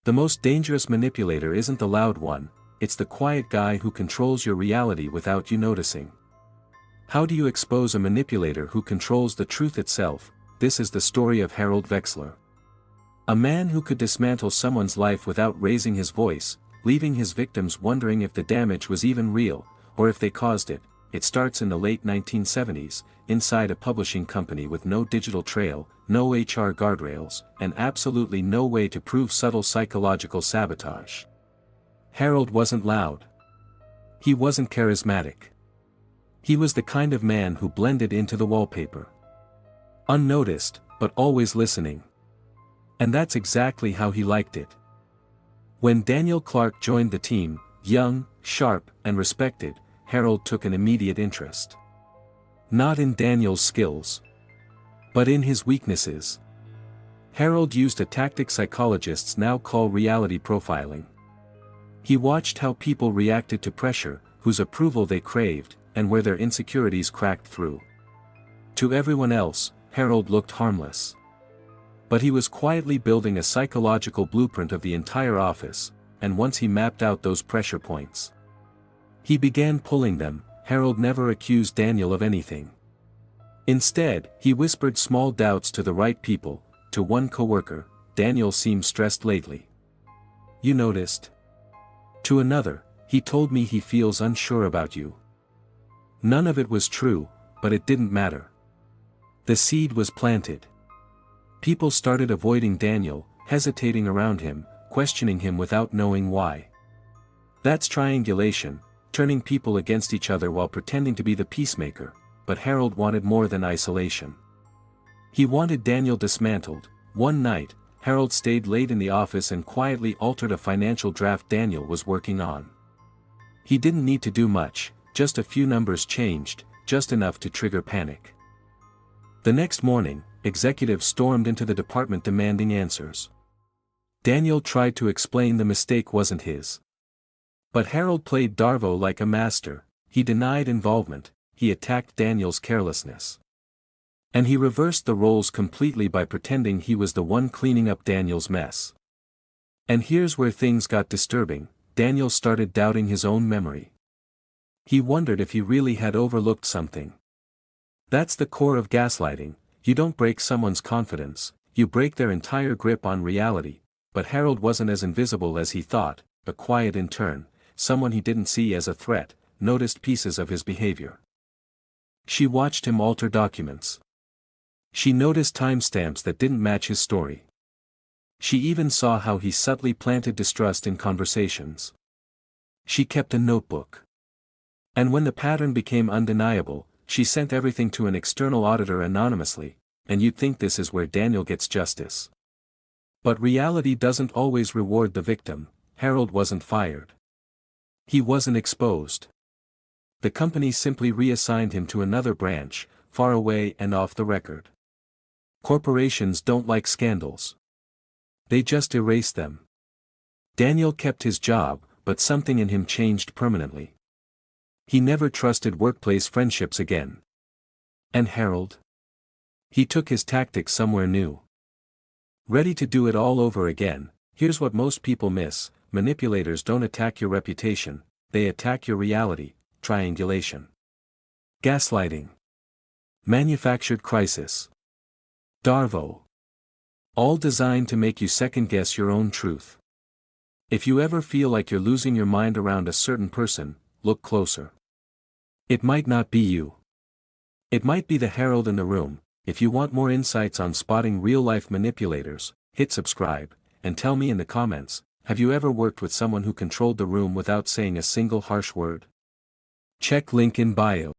The most dangerous manipulator isn't the loud one, it's the quiet guy who controls your reality without you noticing. How do you expose a manipulator who controls the truth itself? This is the story of Harold Vexler. A man who could dismantle someone's life without raising his voice, leaving his victims wondering if the damage was even real, or if they caused it. It starts in the late 1970s, inside a publishing company with no digital trail, no HR guardrails, and absolutely no way to prove subtle psychological sabotage. Harold wasn't loud. He wasn't charismatic. He was the kind of man who blended into the wallpaper. Unnoticed, but always listening. And that's exactly how he liked it. When Daniel Clark joined the team, young, sharp, and respected, Harold took an immediate interest. Not in Daniel's skills, but in his weaknesses. Harold used a tactic psychologists now call reality profiling. He watched how people reacted to pressure, whose approval they craved, and where their insecurities cracked through. To everyone else, Harold looked harmless. But he was quietly building a psychological blueprint of the entire office, and once he mapped out those pressure points, he began pulling them. Harold never accused Daniel of anything. Instead, he whispered small doubts to the right people. To one coworker, "Daniel seems stressed lately. You noticed?" To another, "He told me he feels unsure about you." None of it was true, but it didn't matter. The seed was planted. People started avoiding Daniel, hesitating around him, questioning him without knowing why. That's triangulation, turning people against each other while pretending to be the peacemaker. But Harold wanted more than isolation. He wanted Daniel dismantled. One night, Harold stayed late in the office and quietly altered a financial draft Daniel was working on. He didn't need to do much, just a few numbers changed, just enough to trigger panic. The next morning, executives stormed into the department demanding answers. Daniel tried to explain the mistake wasn't his. But Harold played DARVO like a master. He denied involvement. He attacked Daniel's carelessness. And he reversed the roles completely by pretending he was the one cleaning up Daniel's mess. And here's where things got disturbing. Daniel started doubting his own memory. He wondered if he really had overlooked something. That's the core of gaslighting. You don't break someone's confidence, you break their entire grip on reality. But Harold wasn't as invisible as he thought. A quiet intern, someone he didn't see as a threat, noticed pieces of his behavior. She watched him alter documents. She noticed timestamps that didn't match his story. She even saw how he subtly planted distrust in conversations. She kept a notebook. And when the pattern became undeniable, she sent everything to an external auditor anonymously. And you'd think this is where Daniel gets justice. But reality doesn't always reward the victim. Harold wasn't fired. He wasn't exposed. The company simply reassigned him to another branch, far away and off the record. Corporations don't like scandals. They just erase them. Daniel kept his job, but something in him changed permanently. He never trusted workplace friendships again. And Harold? He took his tactics somewhere new. Ready to do it all over again. Here's what most people miss: manipulators don't attack your reputation, they attack your reality. Triangulation. Gaslighting. Manufactured crisis. DARVO. All designed to make you second-guess your own truth. If you ever feel like you're losing your mind around a certain person, look closer. It might not be you. It might be the Harold in the room. If you want more insights on spotting real-life manipulators, hit subscribe, and tell me in the comments, have you ever worked with someone who controlled the room without saying a single harsh word? Check link in bio.